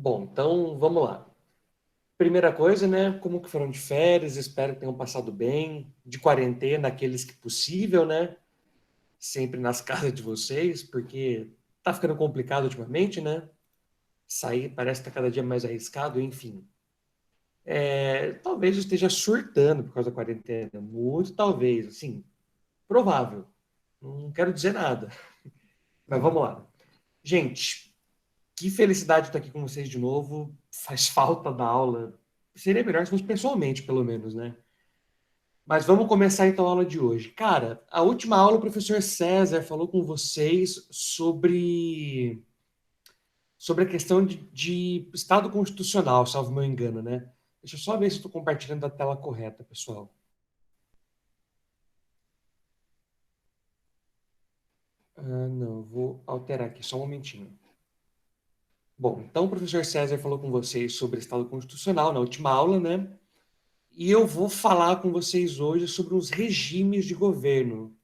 Bom, então vamos lá. Primeira coisa, né? Como que foram de férias? Espero que tenham passado bem. De quarentena, aqueles que possível, né? Sempre nas casas de vocês, porque tá ficando complicado ultimamente, né? Sair parece que tá cada dia mais arriscado, enfim. Talvez eu esteja surtando por causa da quarentena. Muito talvez, assim, provável. Não quero dizer nada. Mas vamos lá. Gente, que felicidade estar aqui com vocês de novo. Faz falta da aula. Seria melhor se fosse pessoalmente, pelo menos, né? Mas vamos começar então a aula de hoje. Cara, a última aula o professor César falou com vocês sobre a questão de Estado constitucional, salvo meu engano, né? Deixa eu só ver se estou compartilhando a tela correta, pessoal. Não, vou alterar aqui, só um momentinho. Bom, então o professor César falou com vocês sobre Estado constitucional na última aula, né? E eu vou falar com vocês hoje sobre os regimes de governo.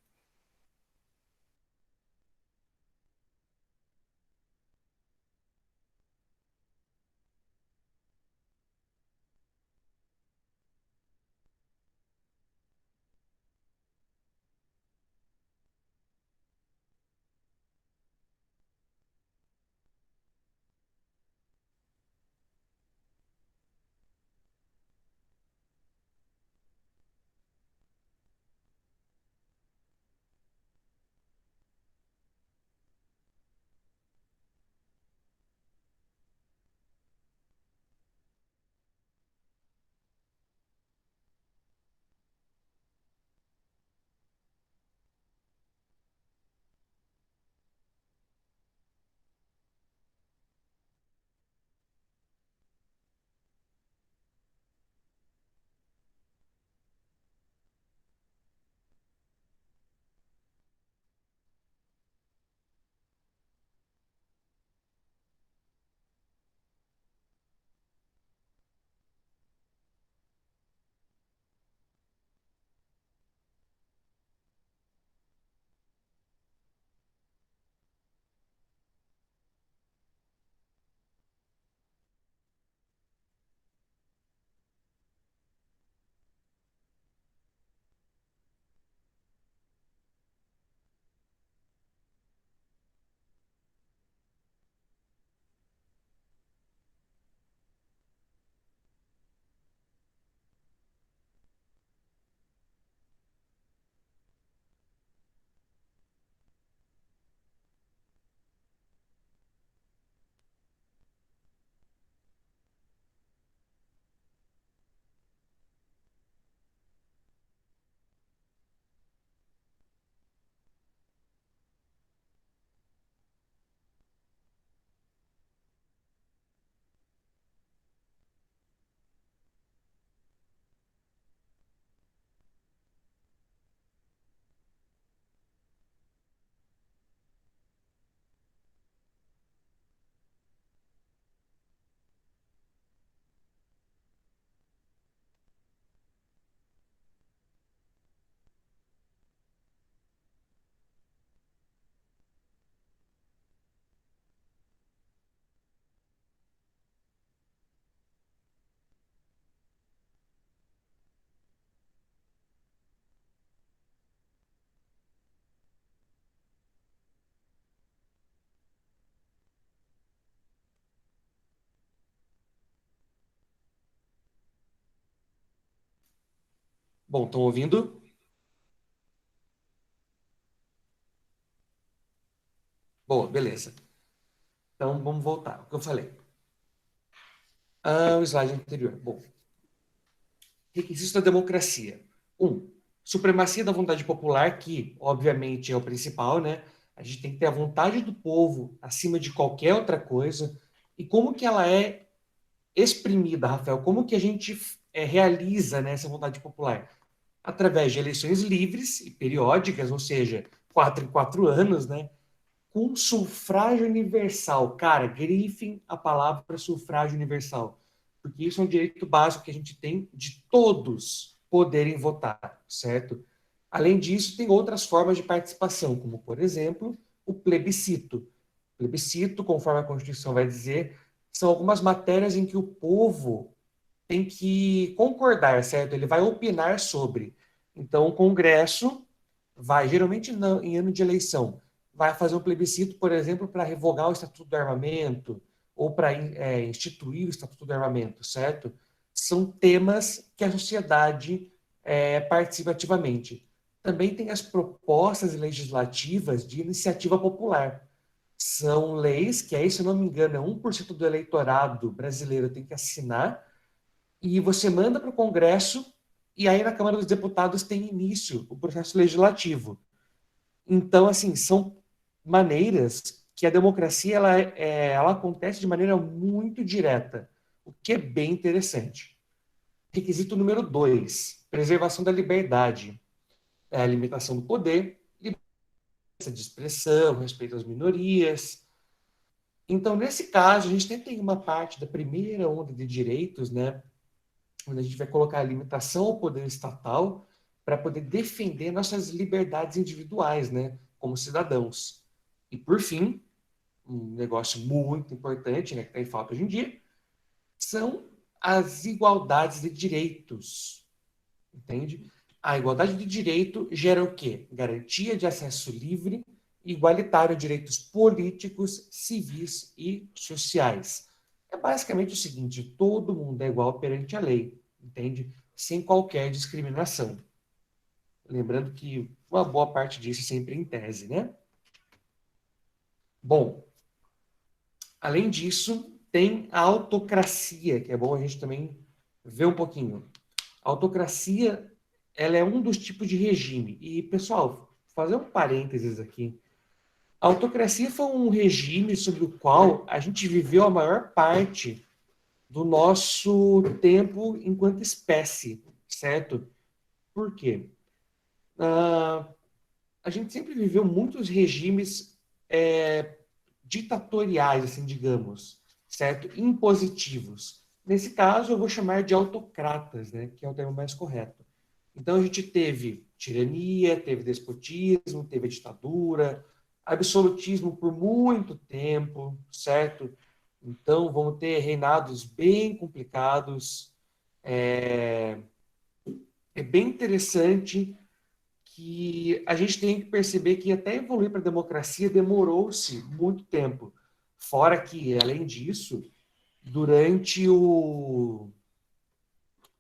Bom, estão ouvindo? Boa, beleza. Então vamos voltar. O que eu falei? O slide anterior. Bom, requisitos da democracia. Supremacia da vontade popular, que obviamente é o principal, né? A gente tem que ter a vontade do povo acima de qualquer outra coisa. E como que ela é exprimida, Rafael? Como que a gente realiza, né, essa vontade popular? Através de eleições livres e periódicas, ou seja, 4 em 4 anos, né? Com sufrágio universal. Cara, grifem a palavra sufrágio universal, porque isso é um direito básico que a gente tem de todos poderem votar, certo? Além disso, tem outras formas de participação, como, por exemplo, o plebiscito. Plebiscito, conforme a Constituição vai dizer, são algumas matérias em que o povo tem que concordar, certo? Ele vai opinar sobre. Então, o Congresso vai, geralmente em ano de eleição, vai fazer um plebiscito, por exemplo, para revogar o Estatuto do Armamento ou para instituir o Estatuto do Armamento, certo? São temas que a sociedade participa ativamente. Também tem as propostas legislativas de iniciativa popular. São leis que, aí, se eu não me engano, é 1% do eleitorado brasileiro tem que assinar, e você manda para o Congresso, e aí na Câmara dos Deputados tem início o processo legislativo. Então, assim, são maneiras que a democracia ela acontece de maneira muito direta, o que é bem interessante. Requisito número 2, preservação da liberdade. É a limitação do poder, liberdade de expressão, respeito às minorias. Então, nesse caso, a gente tem uma parte da primeira onda de direitos, né, onde a gente vai colocar a limitação ao poder estatal para poder defender nossas liberdades individuais, né, como cidadãos. E, por fim, um negócio muito importante, né, que está em falta hoje em dia, são as igualdades de direitos, entende? A igualdade de direito gera o quê? Garantia de acesso livre e igualitário a direitos políticos, civis e sociais. É basicamente o seguinte: todo mundo é igual perante a lei, entende? Sem qualquer discriminação. Lembrando que uma boa parte disso é sempre em tese, né? Bom, além disso, tem a autocracia, que é bom a gente também ver um pouquinho. A autocracia, ela é um dos tipos de regime. E, pessoal, fazer um parênteses aqui. A autocracia foi um regime sobre o qual a gente viveu a maior parte do nosso tempo enquanto espécie, certo? Por quê? Ah, a gente sempre viveu muitos regimes ditatoriais, assim, digamos, certo? Impositivos. Nesse caso, eu vou chamar de autocratas, né? Que é o termo mais correto. Então, a gente teve tirania, teve despotismo, teve ditadura, absolutismo por muito tempo, certo? Então, vamos ter reinados bem complicados. É bem interessante que a gente tem que perceber que até evoluir para a democracia demorou-se muito tempo. Fora que, além disso, durante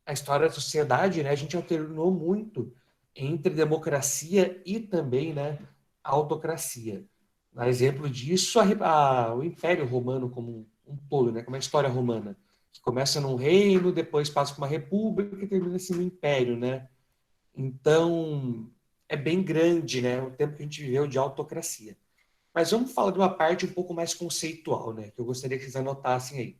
a história da sociedade, né, a gente alternou muito entre democracia e também, né, autocracia. Um exemplo disso, o Império Romano como um todo, né, como a história romana, que começa num reino, depois passa para uma república e termina assim no império, né? Então, é bem grande, né, o tempo que a gente viveu de autocracia. Mas vamos falar de uma parte um pouco mais conceitual, né, que eu gostaria que vocês anotassem aí.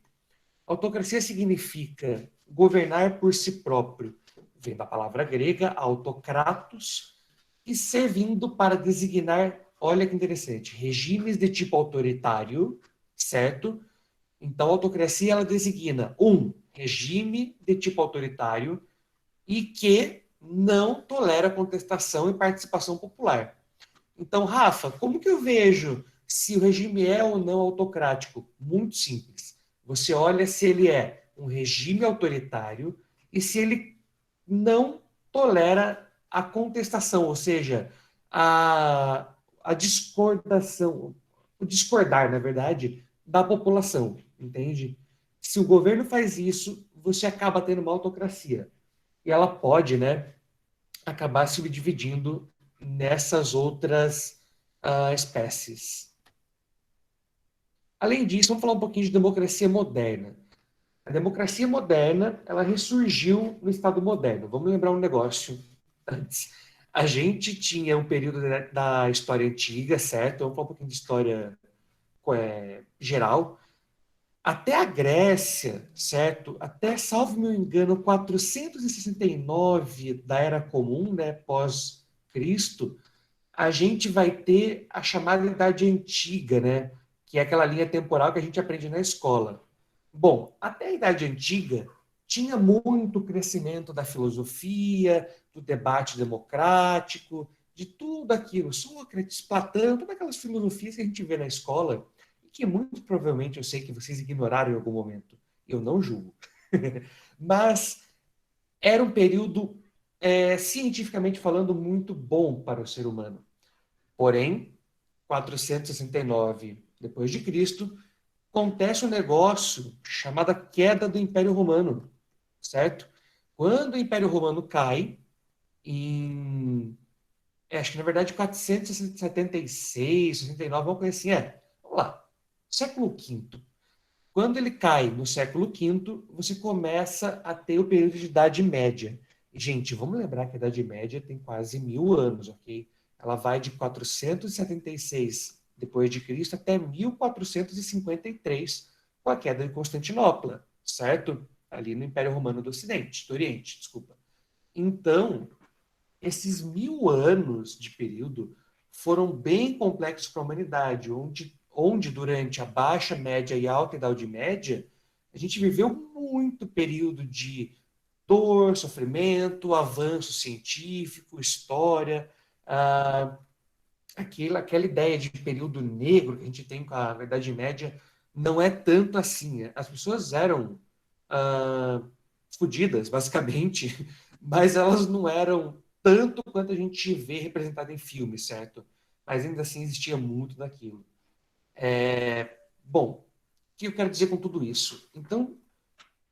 Autocracia significa governar por si próprio. Vem da palavra grega autokratos, e servindo para designar, olha que interessante, regimes de tipo autoritário, certo? Então, a autocracia ela designa um regime de tipo autoritário e que não tolera contestação e participação popular. Então, Rafa, como que eu vejo se o regime é ou não autocrático? Muito simples. Você olha se ele é um regime autoritário e se ele não tolera a contestação, ou seja, a discordação, o discordar, na verdade, da população, entende? Se o governo faz isso, você acaba tendo uma autocracia. E ela pode, né, acabar se dividindo nessas outras espécies. Além disso, vamos falar um pouquinho de democracia moderna. A democracia moderna, ela ressurgiu no Estado moderno. Vamos lembrar um negócio antes. A gente tinha um período da história antiga, certo? Vamos falar um pouquinho de história geral. Até a Grécia, certo? Até, salvo meu engano, 469 da Era Comum, né, pós-Cristo, a gente vai ter a chamada Idade Antiga, né, que é aquela linha temporal que a gente aprende na escola. Bom, até a Idade Antiga tinha muito crescimento da filosofia, do debate democrático, de tudo aquilo. Sócrates, Platão, todas aquelas filosofias que a gente vê na escola que muito provavelmente eu sei que vocês ignoraram em algum momento. Eu não julgo. Mas era um período, cientificamente falando, muito bom para o ser humano. Porém, 469 depois de Cristo, acontece um negócio chamado queda do Império Romano, certo? Quando o Império Romano cai, em, acho que na verdade 476, 69, uma coisa assim, vamos lá, século V. Quando ele cai no século V, você começa a ter o período de Idade Média. E, gente, vamos lembrar que a Idade Média tem quase 1000 anos, ok? Ela vai de 476 depois de Cristo até 1453, com a queda de Constantinopla, certo? Ali no Império Romano do Ocidente, do Oriente, desculpa. Então, esses 1000 anos de período foram bem complexos para a humanidade, onde durante a Baixa Média e Alta Idade Média, a gente viveu muito período de dor, sofrimento, avanço científico, história, ah, aquela ideia de período negro que a gente tem com a Idade Média não é tanto assim. As pessoas eram ah, fodidas, basicamente, mas elas não eram tanto quanto a gente vê representado em filmes, certo? Mas ainda assim existia muito daquilo. Bom, o que eu quero dizer com tudo isso? Então,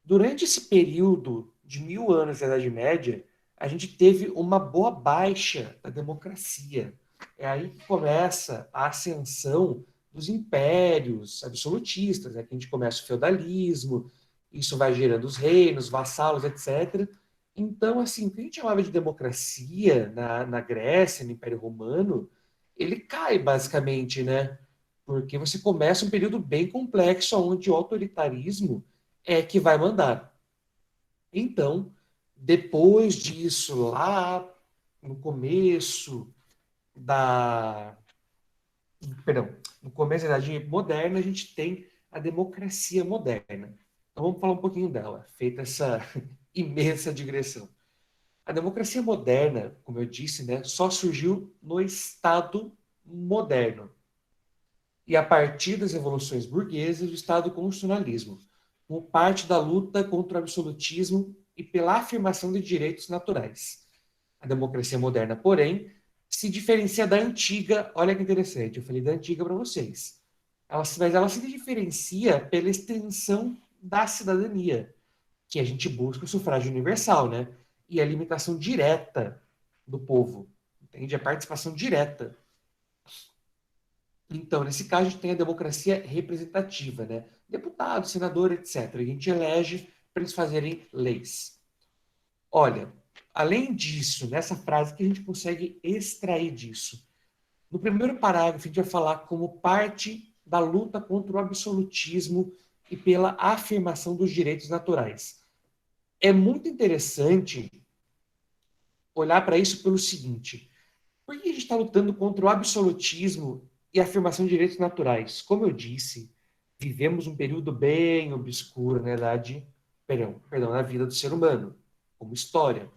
durante esse período de 1000 anos da Idade Média, a gente teve uma boa baixa da democracia. É aí que começa a ascensão dos impérios absolutistas, é que a gente começa o feudalismo, isso vai gerando os reinos, vassalos, etc. Então, assim, o que a gente chamava de democracia na Grécia, no Império Romano, ele cai basicamente, né? Porque você começa um período bem complexo, onde o autoritarismo é que vai mandar. Então, depois disso, lá no começo da. Perdão, no começo da Idade Moderna, a gente tem a democracia moderna. Então, vamos falar um pouquinho dela, feita essa imensa digressão. A democracia moderna, como eu disse, né, só surgiu no Estado moderno. E a partir das revoluções burguesas, o Estado constitucionalismo, como parte da luta contra o absolutismo e pela afirmação de direitos naturais. A democracia moderna, porém, se diferencia da antiga. Olha que interessante, eu falei da antiga para vocês. Mas ela se diferencia pela extensão da cidadania, que a gente busca o sufrágio universal, né? E a limitação direta do povo, entende? A participação direta. Então, nesse caso, a gente tem a democracia representativa, né? Deputado, senador, etc. A gente elege para eles fazerem leis. Olha, além disso, nessa frase que a gente consegue extrair disso. No primeiro parágrafo, a gente vai falar como parte da luta contra o absolutismo e pela afirmação dos direitos naturais. É muito interessante olhar para isso pelo seguinte: por que a gente está lutando contra o absolutismo e a afirmação de direitos naturais? Como eu disse, vivemos um período bem obscuro na idade, perdão, na vida do ser humano, como história.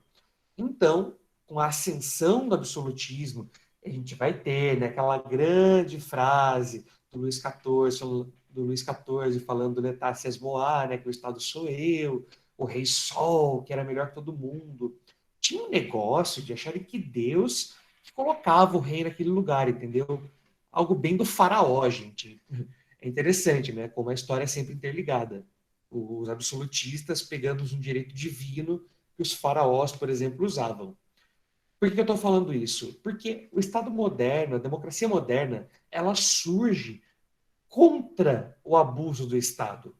Então, com a ascensão do absolutismo, a gente vai ter, né, aquela grande frase do Luís XIV falando do L'État c'est moi, né, que o Estado sou eu, o Rei Sol, que era melhor que todo mundo. Tinha um negócio de acharem que Deus que colocava o rei naquele lugar, entendeu? Algo bem do faraó, gente. É interessante, né, como a história é sempre interligada. Os absolutistas pegando um direito divino que os faraós, por exemplo, usavam. Por que eu estou falando isso? Porque o Estado moderno, a democracia moderna, ela surge contra o abuso do Estado,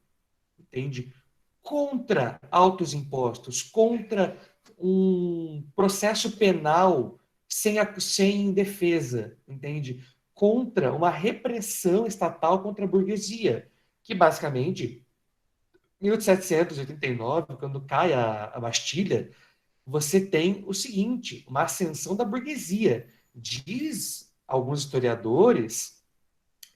entende? Contra altos impostos, contra um processo penal sem defesa, entende? Contra uma repressão estatal contra a burguesia, que basicamente, em 1789, quando cai a Bastilha, você tem o seguinte, uma ascensão da burguesia. Diz alguns historiadores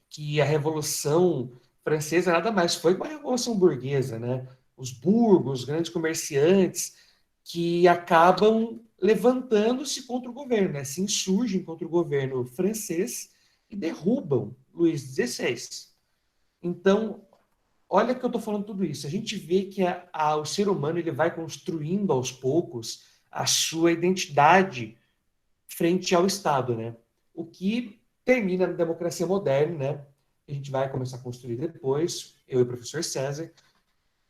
que a Revolução Francesa nada mais foi que uma revolução burguesa, né? Os burgos, os grandes comerciantes, que acabam levantando-se contra o governo, né? Se insurgem contra o governo francês e derrubam Luís XVI. Então, olha que eu estou falando tudo isso. A gente vê que o ser humano ele vai construindo aos poucos a sua identidade frente ao Estado, né? O que termina na democracia moderna, né? A gente vai começar a construir depois, eu e o professor César,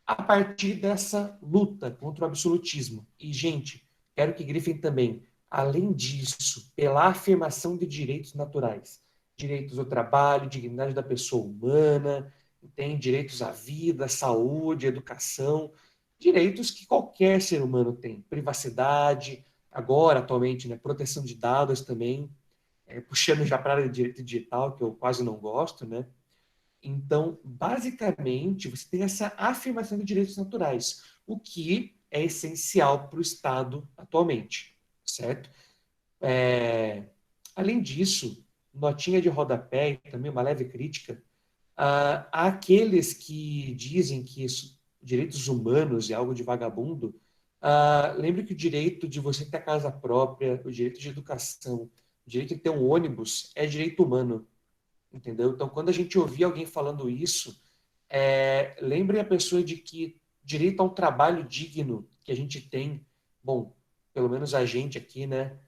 a partir dessa luta contra o absolutismo. E, gente, quero que grifem também, além disso, pela afirmação de direitos naturais, direitos ao trabalho, dignidade da pessoa humana, tem direitos à vida, saúde, educação, direitos que qualquer ser humano tem, privacidade, agora, atualmente, né, proteção de dados também, puxando já para a área de direito digital, que eu quase não gosto, né? Então, basicamente, você tem essa afirmação de direitos naturais, o que é essencial para o Estado atualmente, certo? É, Além disso, notinha de rodapé e também uma leve crítica àqueles que dizem que direitos humanos é algo de vagabundo. Lembre que o direito de você ter casa própria, o direito de educação, o direito de ter um ônibus é direito humano, entendeu? Então, quando a gente ouvir alguém falando isso, lembre a pessoa de que direito a um trabalho digno que a gente tem, bom, pelo menos a gente aqui, né?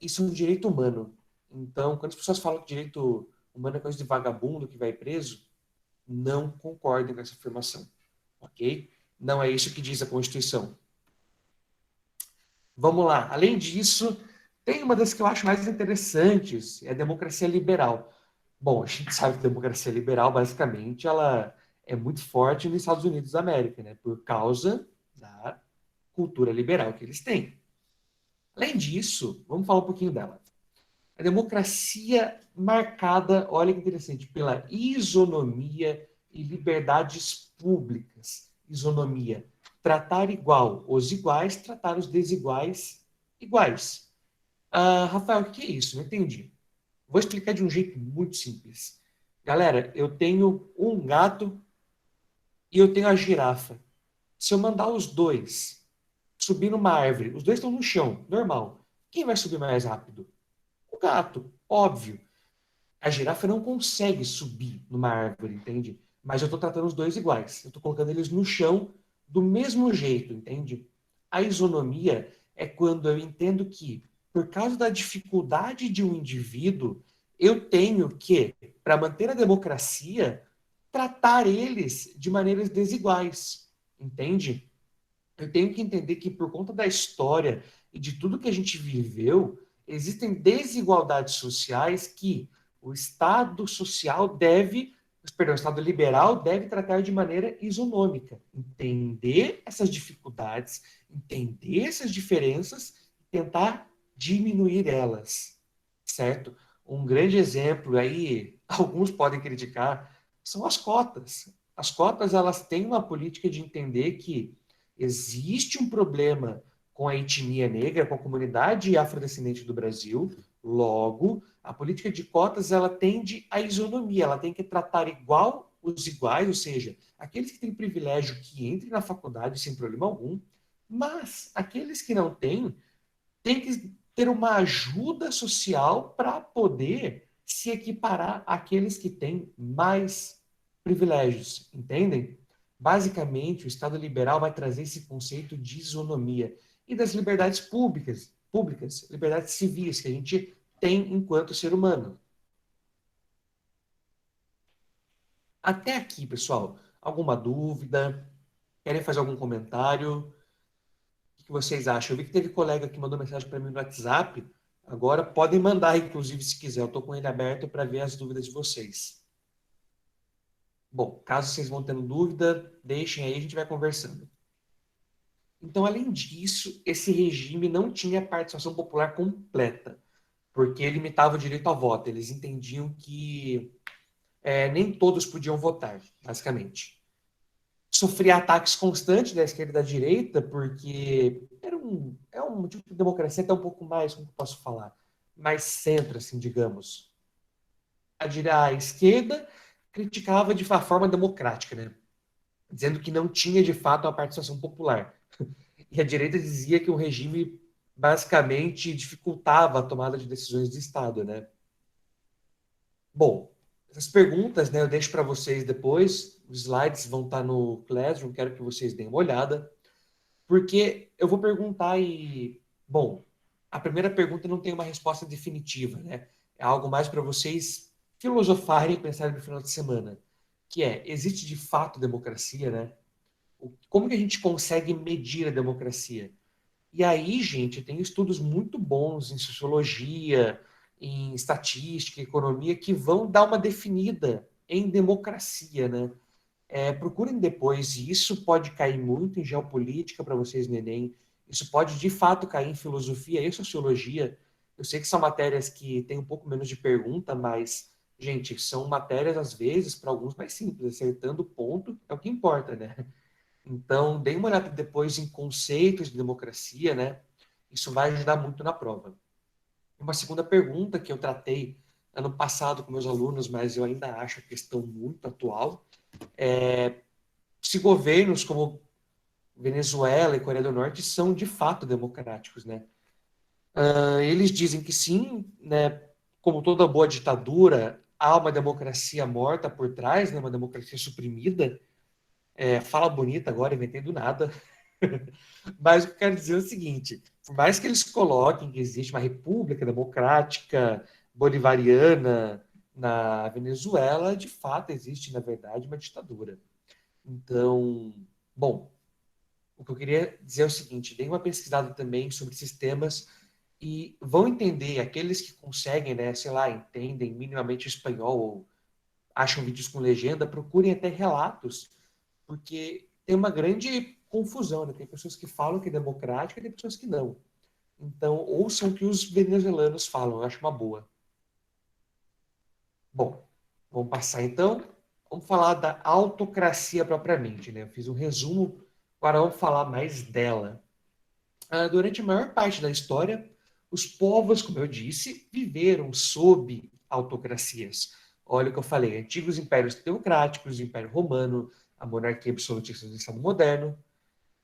Isso é um direito humano. Então, quando as pessoas falam que direito humano é coisa de vagabundo que vai preso, não concordem com essa afirmação, ok? Não é isso que diz a Constituição. Vamos lá. Além disso, tem uma das que eu acho mais interessantes, é a democracia liberal. Bom, a gente sabe que a democracia liberal, basicamente, ela é muito forte nos Estados Unidos da América, né? Por causa da cultura liberal que eles têm. Além disso, vamos falar um pouquinho dela. A democracia marcada, olha que interessante, pela isonomia e liberdades públicas. Isonomia. Tratar igual os iguais, tratar os desiguais iguais. Rafael, o que é isso? Não entendi. Vou explicar de um jeito muito simples. Galera, eu tenho um gato e eu tenho a girafa. Se eu mandar os dois subir numa árvore, os dois estão no chão, normal. Quem vai subir mais rápido? O gato, óbvio. A girafa não consegue subir numa árvore, entende? Mas eu estou tratando os dois iguais. Eu estou colocando eles no chão do mesmo jeito, entende? A isonomia é quando eu entendo que, por causa da dificuldade de um indivíduo, eu tenho que, para manter a democracia, tratar eles de maneiras desiguais, entende? Eu tenho que entender que, por conta da história e de tudo que a gente viveu, existem desigualdades sociais que o Estado social deve, perdão, o Estado liberal deve tratar de maneira isonômica. Entender essas dificuldades, entender essas diferenças e tentar diminuir elas, certo? Um grande exemplo aí, alguns podem criticar, são as cotas. As cotas, elas têm uma política de entender que existe um problema com a etnia negra, com a comunidade afrodescendente do Brasil. Logo, a política de cotas ela tende à isonomia, ela tem que tratar igual os iguais, ou seja, aqueles que têm privilégio que entrem na faculdade sem problema algum, mas aqueles que não têm, têm que ter uma ajuda social para poder se equiparar àqueles que têm mais privilégios, entendem? Basicamente, o Estado liberal vai trazer esse conceito de isonomia e das liberdades públicas, liberdades civis que a gente tem enquanto ser humano. Até aqui, pessoal, alguma dúvida? Querem fazer algum comentário? O que vocês acham? Eu vi que teve colega que mandou mensagem para mim no WhatsApp. Agora podem mandar, inclusive, se quiser. Eu estou com ele aberto para ver as dúvidas de vocês. Bom, caso vocês vão tendo dúvida, deixem aí, a gente vai conversando. Então, além disso, esse regime não tinha participação popular completa, porque limitava o direito ao voto. Eles entendiam que nem todos podiam votar, basicamente. Sofria ataques constantes da esquerda e da direita, porque é um tipo de democracia até um pouco mais, como eu posso falar, mais centro, assim, digamos. A esquerda criticava de uma forma democrática, né? Dizendo que não tinha, de fato, uma participação popular. E a direita dizia que o regime basicamente dificultava a tomada de decisões do Estado, né? Bom, As perguntas, né, eu deixo para vocês depois. Os slides vão estar no Classroom, quero que vocês deem uma olhada. Porque eu vou perguntar e, bom, a primeira pergunta não tem uma resposta definitiva, né? É algo mais para vocês filosofarem e pensarem no final de semana, que é, existe de fato democracia, né? Como que a gente consegue medir a democracia? E aí, gente, tem estudos muito bons em sociologia, em estatística, economia, que vão dar uma definida em democracia, né? Procurem depois, e isso pode cair muito em geopolítica para vocês no Enem, isso pode de fato cair em filosofia e sociologia. Eu sei que são matérias que têm um pouco menos de pergunta, mas, gente, são matérias, às vezes, para alguns mais simples, acertando o ponto é o que importa, né? Então, deem uma olhada depois em conceitos de democracia, né? Isso vai ajudar muito na prova. Uma segunda pergunta que eu tratei ano passado com meus alunos, mas eu ainda acho a questão muito atual, se governos como Venezuela e Coreia do Norte são de fato democráticos, né? Eles dizem que sim, né? Como toda boa ditadura, há uma democracia morta por trás, né? Uma democracia suprimida. Fala bonita agora, inventei do nada. Mas o que eu quero dizer é o seguinte: por mais que eles coloquem que existe uma república democrática bolivariana na Venezuela, de fato existe, na verdade, uma ditadura. Então, bom, o que eu queria dizer é o seguinte: deem uma pesquisada também sobre sistemas e vão entender, aqueles que conseguem, né, sei lá, entendem minimamente espanhol ou acham vídeos com legenda, procurem até relatos, porque tem uma grande confusão, né? Tem pessoas que falam que é democrática e tem pessoas que não. Então, ouçam o que os venezuelanos falam, eu acho uma boa. Bom, vamos passar então. Vamos falar da autocracia propriamente, né? Eu fiz um resumo, agora vamos falar mais dela. Durante a maior parte da história, os povos, como eu disse, viveram sob autocracias. Olha o que eu falei: antigos impérios teocráticos, o Império Romano, a monarquia absolutista do Estado moderno.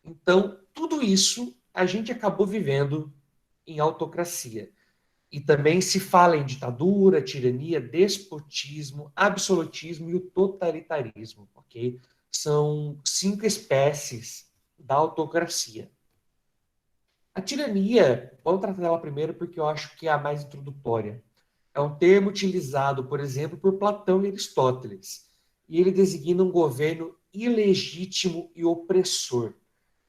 Então, tudo isso a gente acabou vivendo em autocracia. E também se fala em ditadura, tirania, despotismo, absolutismo e o totalitarismo, ok? São 5 espécies da autocracia. A tirania, vamos tratar dela primeiro porque eu acho que é a mais introdutória. É um termo utilizado, por exemplo, por Platão e Aristóteles. E ele designa um governo ilegítimo e opressor.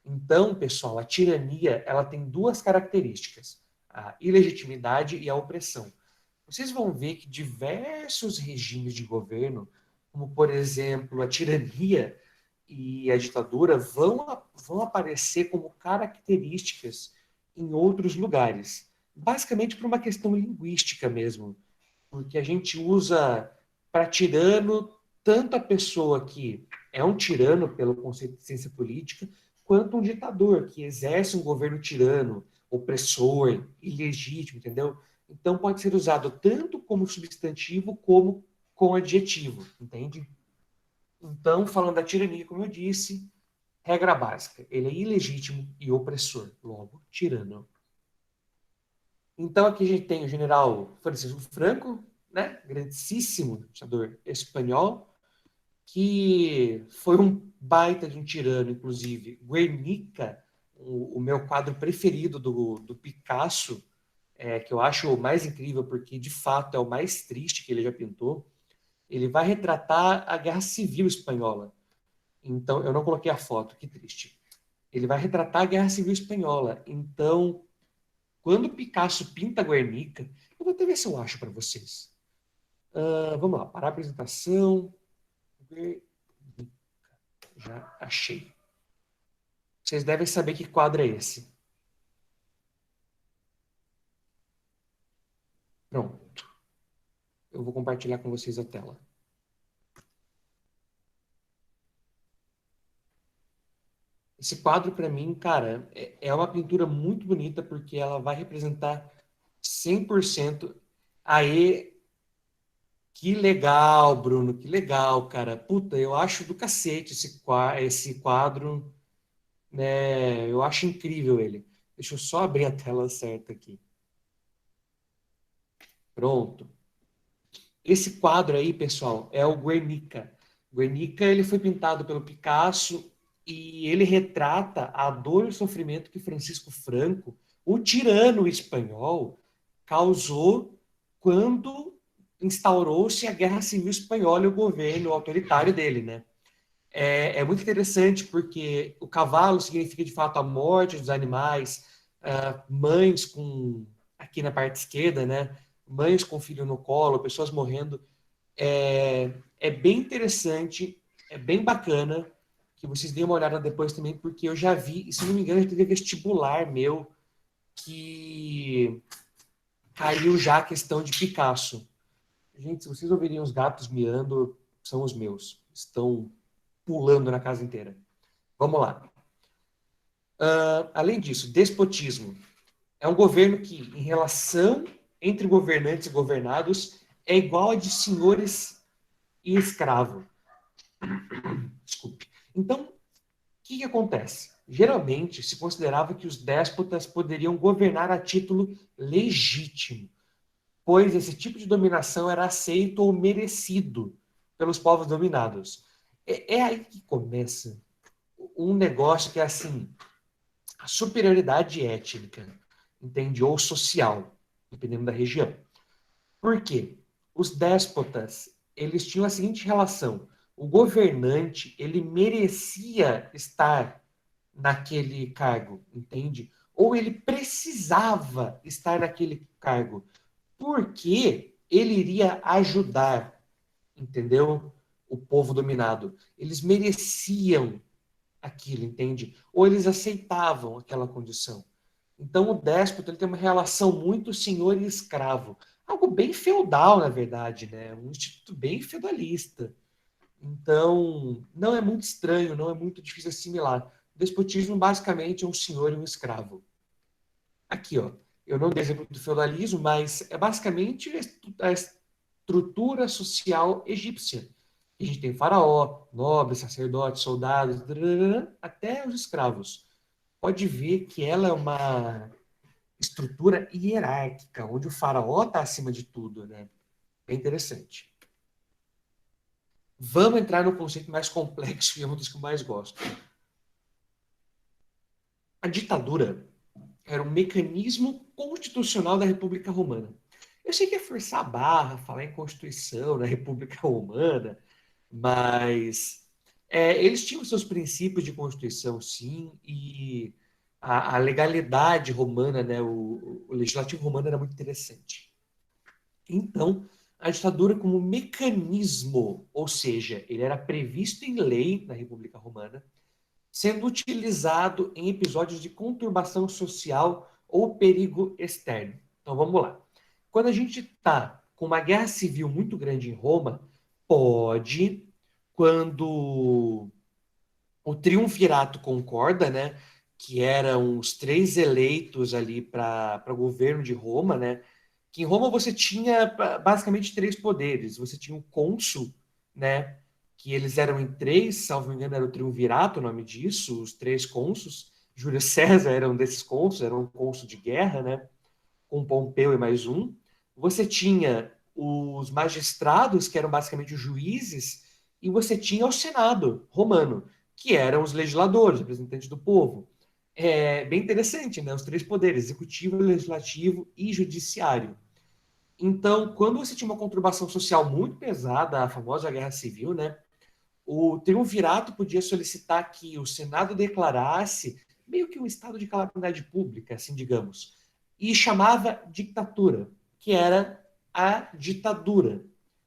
Então, pessoal, a tirania, ela tem duas características: a ilegitimidade e a opressão. Vocês vão ver que diversos regimes de governo, como por exemplo a tirania e a ditadura, vão aparecer como características em outros lugares. Basicamente por uma questão linguística mesmo, porque a gente usa para tirano tanto a pessoa que é um tirano pelo conceito de ciência política, quanto um ditador que exerce um governo tirano, opressor, ilegítimo, entendeu? Então pode ser usado tanto como substantivo como com adjetivo, entende? Então, falando da tirania, como eu disse, regra básica, ele é ilegítimo e opressor, logo, tirano. Então aqui a gente tem o general Francisco Franco, né, grandíssimo ditador espanhol, que foi um baita de um tirano, inclusive. Guernica, o meu quadro preferido do Picasso, que eu acho o mais incrível porque de fato é o mais triste que ele já pintou, ele vai retratar a Guerra Civil Espanhola. Então, eu não coloquei a foto, que triste. Ele vai retratar a Guerra Civil Espanhola. Então, quando Picasso pinta Guernica, eu vou até ver se eu acho para vocês. Vamos lá, parar a apresentação. Já achei. Vocês devem saber que quadro é esse. Pronto. Eu vou compartilhar com vocês a tela. Esse quadro, para mim, cara, é uma pintura muito bonita porque ela vai representar 100%. Aê, que legal, Bruno, que legal, cara. Puta, eu acho do cacete esse quadro, né? Eu acho incrível ele. Deixa eu só abrir a tela certa aqui. Pronto. Esse quadro aí, pessoal, é o Guernica. Guernica, ele foi pintado pelo Picasso e ele retrata a dor e o sofrimento que Francisco Franco, o tirano espanhol, causou quando instaurou-se a Guerra Civil Espanhola e o governo autoritário dele, né? É muito interessante porque o cavalo significa de fato a morte dos animais, mães com, aqui na parte esquerda, né? Mães com filho no colo, pessoas morrendo. É bem interessante, é bem bacana que vocês deem uma olhada depois também, porque eu já vi, e se não me engano, já teve vestibular meu que caiu já a questão de Picasso. Gente, se vocês ouvirem os gatos miando, são os meus. Estão pulando na casa inteira. Vamos lá. Além disso, despotismo. É um governo que, em relação entre governantes e governados, é igual a de senhores e escravo. Desculpe. Então, o que acontece? Geralmente, se considerava que os déspotas poderiam governar a título legítimo, pois esse tipo de dominação era aceito ou merecido pelos povos dominados. É aí que começa um negócio que é assim, a superioridade étnica, entende? Ou social, dependendo da região. Por quê? Os déspotas, eles tinham a seguinte relação: o governante, ele merecia estar naquele cargo, entende? Ou ele precisava estar naquele cargo, porque ele iria ajudar, entendeu? O povo dominado. Eles mereciam aquilo, entende? Ou eles aceitavam aquela condição. Então o déspota ele tem uma relação muito senhor e escravo, algo bem feudal, na verdade, né? Um instituto bem feudalista. Então não é muito estranho, não é muito difícil assimilar. O despotismo basicamente é um senhor e um escravo. Aqui, ó, eu não dei exemplo do feudalismo, mas é basicamente a estrutura social egípcia. A gente tem faraó, nobres, sacerdotes, soldados, até os escravos. Pode ver que ela é uma estrutura hierárquica, onde o faraó está acima de tudo, né? É interessante. Vamos entrar no conceito mais complexo, que é um dos que eu mais gosto. A ditadura era um mecanismo constitucional da República Romana. Eu sei que é forçar a barra, falar em Constituição da República Romana, mas eles tinham seus princípios de Constituição, sim, e a legalidade romana, né, o legislativo romano era muito interessante. Então, a ditadura como mecanismo, ou seja, ele era previsto em lei na República Romana, sendo utilizado em episódios de conturbação social ou perigo externo. Então vamos lá. Quando a gente está com uma guerra civil muito grande em Roma, pode, quando o triunvirato concorda, né, que eram os três eleitos ali para o governo de Roma, né, que em Roma você tinha basicamente três poderes. Você tinha o cônsul, né, que eles eram em três, salvo engano era o triunvirato o nome disso, os três cônsuls. Júlio César era um desses cônsuls, era um cônsul de guerra, né, com Pompeu e mais um. Você tinha os magistrados, que eram basicamente os juízes, e você tinha o Senado romano, que eram os legisladores, representantes do povo. É bem interessante, né? Os três poderes, executivo, legislativo e judiciário. Então, quando você tinha uma conturbação social muito pesada, a famosa Guerra Civil, né? O triunvirato podia solicitar que o Senado declarasse meio que um estado de calamidade pública, assim digamos, e chamava dictatura, que era a ditadura,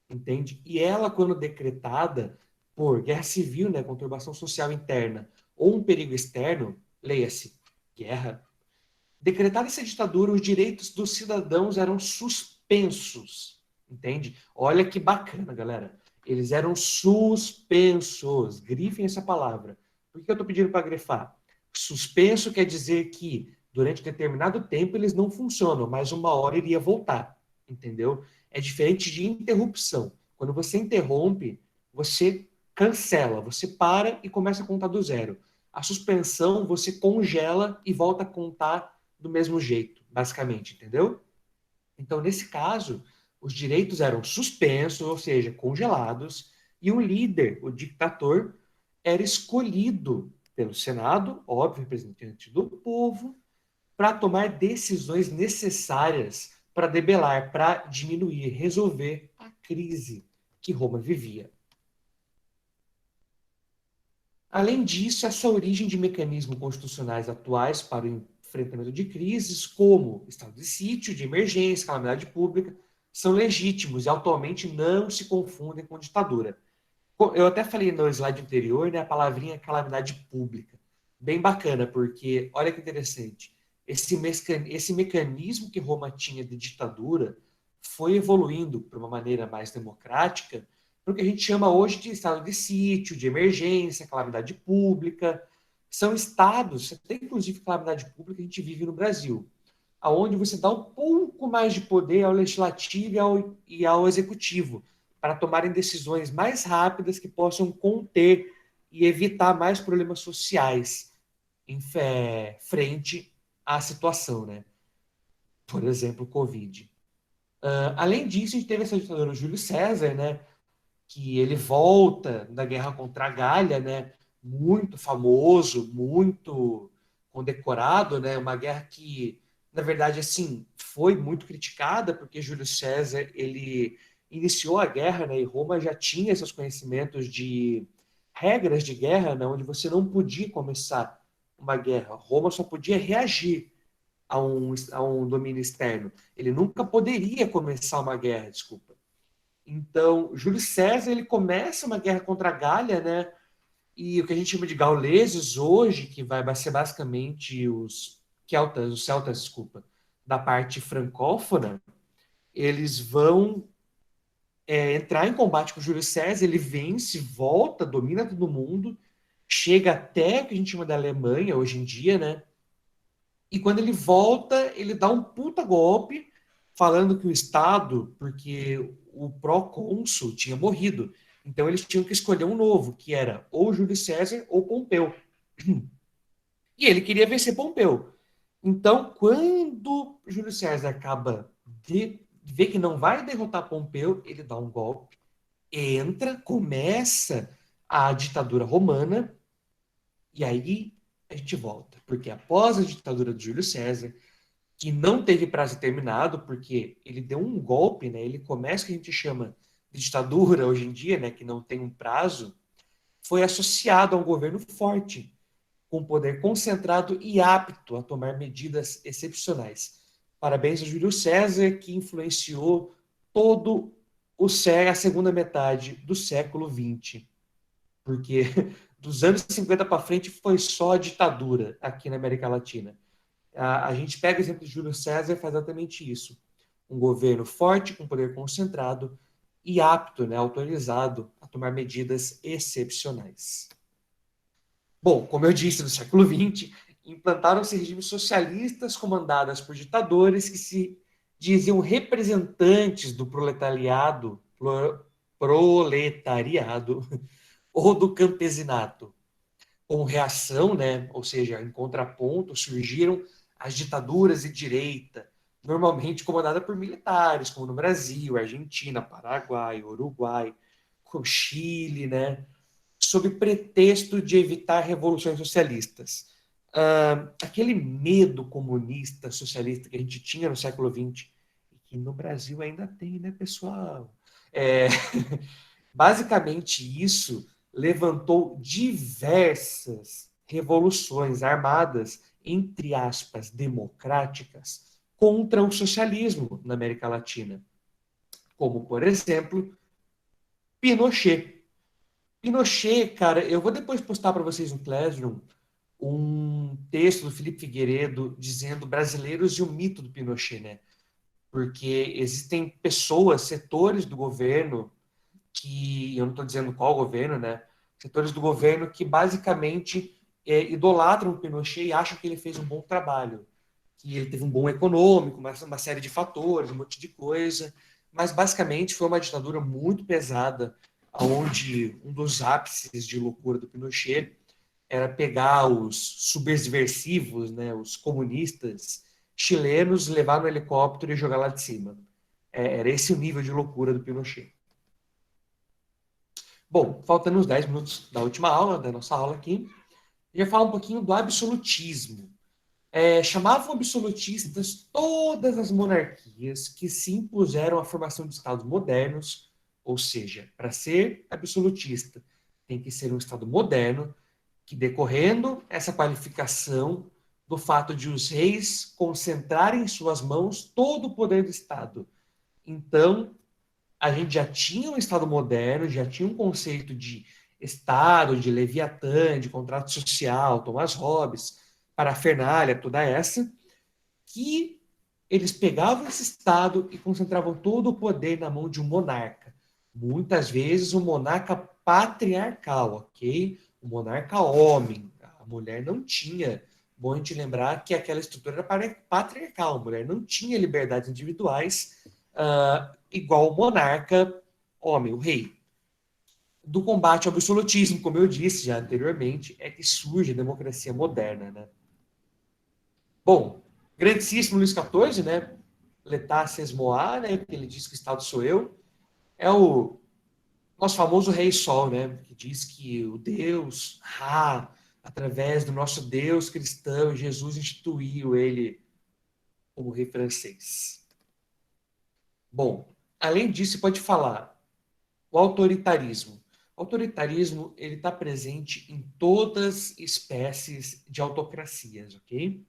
entende? E ela, quando decretada por guerra civil, né, conturbação social interna, ou um perigo externo, leia-se guerra, decretada essa ditadura, os direitos dos cidadãos eram suspensos, entende? Olha que bacana, galera. Eles eram suspensos. Grifem essa palavra. Por que eu estou pedindo para grifar? Suspenso quer dizer que durante determinado tempo eles não funcionam, mas uma hora iria voltar, entendeu? É diferente de interrupção. Quando você interrompe, você cancela, você para e começa a contar do zero. A suspensão, você congela e volta a contar do mesmo jeito, basicamente, entendeu? Então, nesse caso, Os direitos eram suspensos, ou seja, congelados, e o líder, o ditador, era escolhido pelo Senado, óbvio, representante do povo, para tomar decisões necessárias para debelar, para diminuir, resolver a crise que Roma vivia. Além disso, essa origem de mecanismos constitucionais atuais para o enfrentamento de crises, como estado de sítio, de emergência, calamidade pública, são legítimos e atualmente não se confundem com ditadura. Eu até falei no slide anterior, né, a palavrinha calamidade pública. Bem bacana, porque olha que interessante. Esse mecanismo que Roma tinha de ditadura foi evoluindo para uma maneira mais democrática, para o que a gente chama hoje de estado de sítio, de emergência, calamidade pública. São estados, até inclusive calamidade pública, que a gente vive no Brasil, aonde você dá um pouco mais de poder ao legislativo e ao executivo, para tomarem decisões mais rápidas que possam conter e evitar mais problemas sociais em frente à situação, né? Por exemplo, o Covid. Além disso, a gente teve essa ditadura do Júlio César, né? Que ele volta da guerra contra a Gália, né? Muito famoso, muito condecorado, né? Uma guerra que, na verdade, assim, foi muito criticada porque Júlio César ele iniciou a guerra, né? E Roma já tinha seus conhecimentos de regras de guerra, né? Onde você não podia começar uma guerra. Roma só podia reagir a um domínio externo. Ele nunca poderia começar uma guerra, desculpa. Então, Júlio César ele começa uma guerra contra a Gália, né? E o que a gente chama de gauleses hoje, que vai ser basicamente os celtas, desculpa, da parte francófona, eles vão entrar em combate com Júlio César, ele vence, volta, domina todo mundo, chega até o que a gente chama da Alemanha hoje em dia, né? E quando ele volta, ele dá um puta golpe, falando que o Estado, porque o procônsul tinha morrido, então eles tinham que escolher um novo, que era ou Júlio César ou Pompeu. E ele queria vencer Pompeu. Então, quando Júlio César acaba de ver que não vai derrotar Pompeu, ele dá um golpe, entra, começa a ditadura romana, e aí a gente volta. Porque após a ditadura de Júlio César, que não teve prazo determinado, porque ele deu um golpe, né? Ele começa o que a gente chama de ditadura hoje em dia, né? Que não tem um prazo, foi associado a um governo forte, com poder concentrado e apto a tomar medidas excepcionais. Parabéns a Júlio César, que influenciou todo a segunda metade do século XX, porque dos anos 50 para frente foi só ditadura aqui na América Latina. A gente pega o exemplo de Júlio César e faz exatamente isso. Um governo forte, com poder concentrado e apto, né, autorizado a tomar medidas excepcionais. Bom, como eu disse, no século XX, implantaram-se regimes socialistas comandadas por ditadores que se diziam representantes do proletariado ou do campesinato. Como reação, né, ou seja, em contraponto, surgiram as ditaduras de direita, normalmente comandadas por militares, como no Brasil, Argentina, Paraguai, Uruguai, Chile, né, sob pretexto de evitar revoluções socialistas. Aquele medo comunista, socialista que a gente tinha no século XX, e que no Brasil ainda tem, né, pessoal? É, basicamente, isso levantou diversas revoluções armadas, entre aspas, democráticas, contra o socialismo na América Latina, como, por exemplo, Pinochet. Pinochet, cara, eu vou depois postar para vocês no Classroom um texto do Felipe Figueiredo dizendo brasileiros e o mito do Pinochet, né? Porque existem pessoas, setores do governo que eu não estou dizendo qual governo, né? Setores do governo que basicamente idolatram o Pinochet e acham que ele fez um bom trabalho, que ele teve um bom econômico, uma série de fatores, um monte de coisa, mas basicamente foi uma ditadura muito pesada, onde um dos ápices de loucura do Pinochet era pegar os subversivos, né, os comunistas chilenos, levar no helicóptero e jogar lá de cima. Era esse o nível de loucura do Pinochet. Bom, faltando uns 10 minutos da última aula, da nossa aula aqui, eu ia falar um pouquinho do absolutismo. Chamavam absolutistas todas as monarquias que se impuseram à formação de estados modernos, ou seja, para ser absolutista, tem que ser um estado moderno, que decorrendo essa qualificação do fato de os reis concentrarem em suas mãos todo o poder do estado. Então, a gente já tinha um estado moderno, já tinha um conceito de estado, de Leviatã, de contrato social, Thomas Hobbes, parafernália, toda essa, que eles pegavam esse Estado e concentravam todo o poder na mão de um monarca. Muitas vezes um monarca patriarcal, ok? Um monarca homem. A mulher não tinha. Bom a gente lembrar que aquela estrutura era patriarcal. A mulher não tinha liberdades individuais igual o monarca homem, o rei. Do combate ao absolutismo, como eu disse já anteriormente, é que surge a democracia moderna, né? Bom, grandíssimo Luís XIV, né? Letar ses moi, né? Que ele diz que o Estado sou eu. É o nosso famoso Rei Sol, né? Que diz que o Deus, através do nosso Deus cristão, Jesus instituiu ele como rei francês. Bom, além disso, pode falar o autoritarismo. O autoritarismo ele está presente em todas as espécies de autocracias, ok?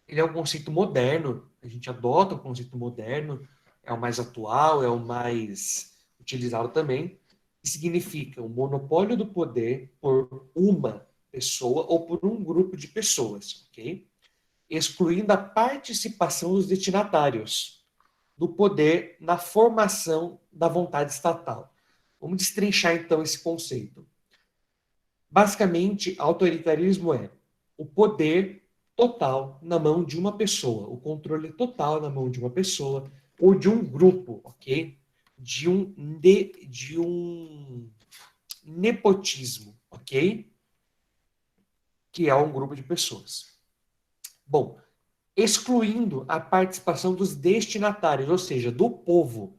Ele é um conceito moderno, a gente adota o conceito moderno, é o mais atual, é o mais utilizado também, que significa o monopólio do poder por uma pessoa ou por um grupo de pessoas, ok? Excluindo a participação dos destinatários do poder na formação da vontade estatal. Vamos destrinchar então esse conceito. Basicamente, autoritarismo é o poder total na mão de uma pessoa, o controle total na mão de uma pessoa ou de um grupo, ok? De um nepotismo, ok? Que é um grupo de pessoas. Bom, excluindo a participação dos destinatários, ou seja, do povo,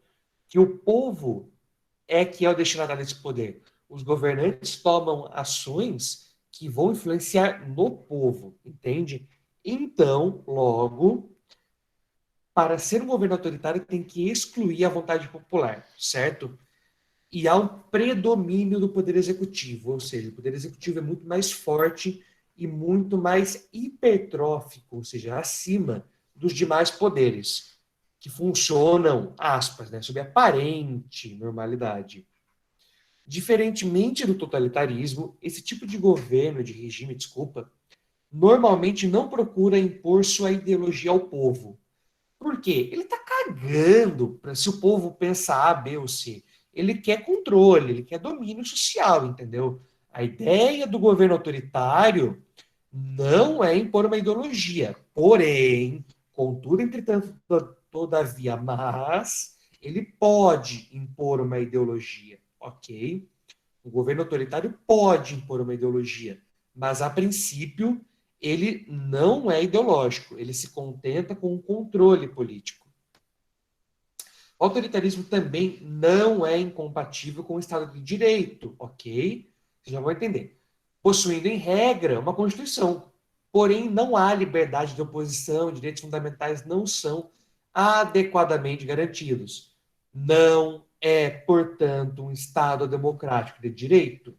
que o povo é que é o destinatário desse poder. Os governantes tomam ações que vão influenciar no povo, entende? Então, logo, para ser um governo autoritário, tem que excluir a vontade popular, certo? E há um predomínio do poder executivo, ou seja, o poder executivo é muito mais forte e muito mais hipertrófico, ou seja, acima dos demais poderes, que funcionam, aspas, né, sob aparente normalidade. Diferentemente do totalitarismo, esse tipo de governo, de regime, desculpa, normalmente não procura impor sua ideologia ao povo. Por quê? Ele está cagando para se o povo pensa A, B ou C. Ele quer controle, ele quer domínio social, entendeu? A ideia do governo autoritário não é impor uma ideologia. Porém, contudo, entretanto, todavia, mas ele pode impor uma ideologia, ok? O governo autoritário pode impor uma ideologia, mas a princípio ele não é ideológico, ele se contenta com o controle político. O autoritarismo também não é incompatível com o Estado de Direito, ok? Vocês já vão entender. Possuindo, em regra, uma Constituição. Porém, não há liberdade de oposição, direitos fundamentais não são adequadamente garantidos. Não é, portanto, um Estado democrático de direito.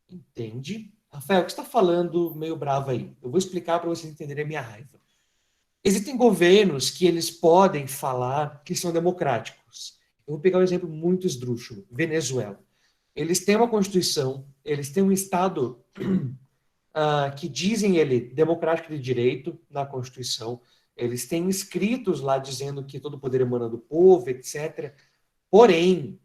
Entende? Rafael, o que você está falando meio bravo aí? Eu vou explicar para vocês entenderem a minha raiva. Existem governos que eles podem falar que são democráticos. Eu vou pegar um exemplo muito esdrúxulo. Venezuela. Eles têm uma constituição, eles têm um Estado que dizem ele democrático de direito na Constituição. Eles têm escritos lá dizendo que todo poder emana do povo, etc. Porém,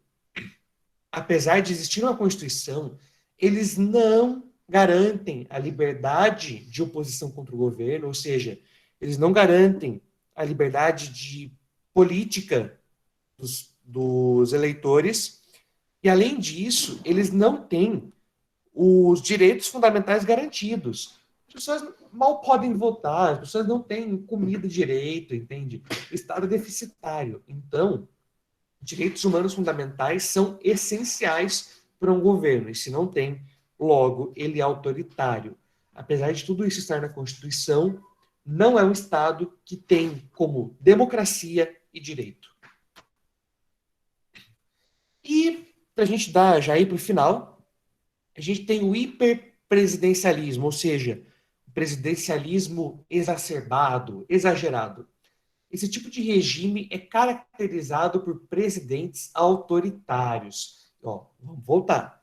apesar de existir uma Constituição, eles não garantem a liberdade de oposição contra o governo, ou seja, eles não garantem a liberdade de política dos eleitores, e além disso, eles não têm os direitos fundamentais garantidos, As pessoas mal podem votar, as pessoas não têm comida direito, entende? O Estado é deficitário. Então, direitos humanos fundamentais são essenciais para um governo, e se não tem, logo, ele é autoritário. Apesar de tudo isso estar na Constituição, não é um Estado que tem como democracia e direito. E, para a gente dar já ir para o final, a gente tem o hiperpresidencialismo, ou seja, o presidencialismo exacerbado, exagerado. Esse tipo de regime é caracterizado por presidentes autoritários. Ó, vamos voltar.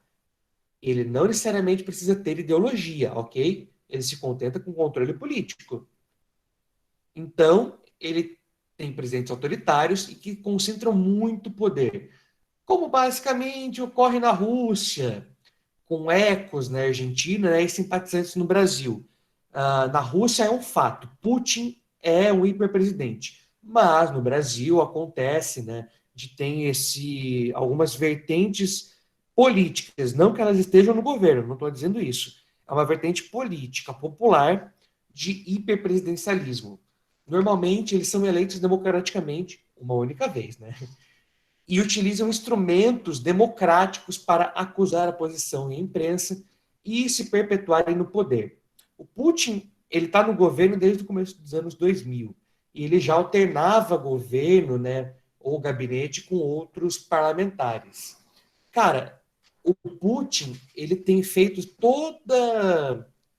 Ele não necessariamente precisa ter ideologia, ok? Ele se contenta com controle político. Então, ele tem presidentes autoritários e que concentram muito poder, como basicamente ocorre na Rússia, com ecos na Argentina, né, e simpatizantes no Brasil. Na Rússia é um fato, Putin é um hiperpresidente, mas no Brasil acontece, né, de ter algumas vertentes políticas, não que elas estejam no governo, não estou dizendo isso, é uma vertente política popular de hiperpresidencialismo. Normalmente eles são eleitos democraticamente uma única vez, né? E utilizam instrumentos democráticos para acusar a posição e a imprensa e se perpetuarem no poder. O Putin, ele está no governo desde o começo dos anos 2000 e ele já alternava governo, né, ou gabinete com outros parlamentares. Cara, o Putin, ele tem feito todo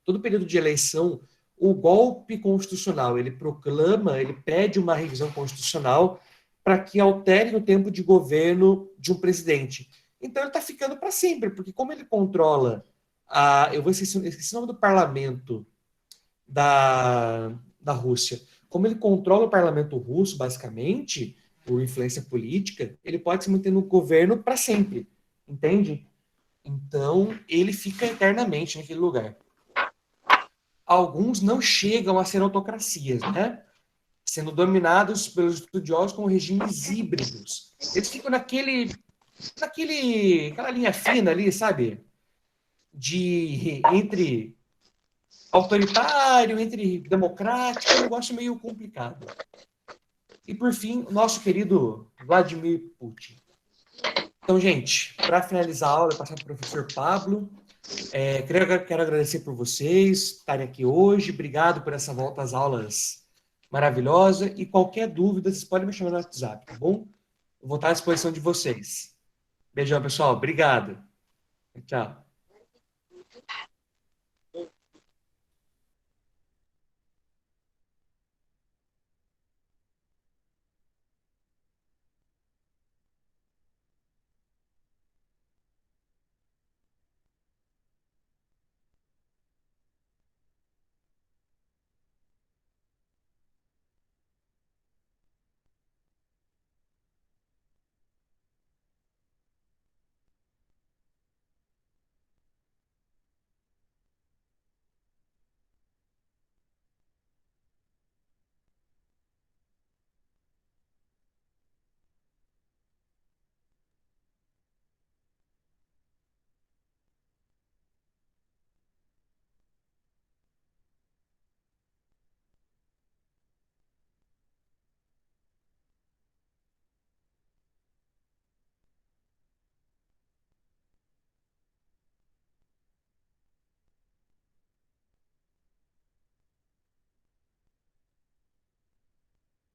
o período de eleição o golpe constitucional. Ele proclama, ele pede uma revisão constitucional para que altere o tempo de governo de um presidente. Então ele está ficando para sempre, porque como ele controla eu vou esqueci o nome do parlamento da Rússia, como ele controla o parlamento russo, basicamente, por influência política, ele pode se manter no governo para sempre, entende? Então ele fica eternamente naquele lugar. Alguns não chegam a ser autocracias, né? Sendo dominados pelos estudiosos como regimes híbridos. Eles ficam aquela linha fina ali, sabe? Entre autoritário, entre democrático, é um negócio meio complicado. E por fim, o nosso querido Vladimir Putin. Então, gente, para finalizar a aula, eu passar para o professor Pablo. Quero agradecer por vocês estarem aqui hoje. Obrigado por essa volta às aulas maravilhosa. E qualquer dúvida, vocês podem me chamar no WhatsApp, tá bom? Eu vou estar à disposição de vocês. Beijão, pessoal. Obrigado. Tchau.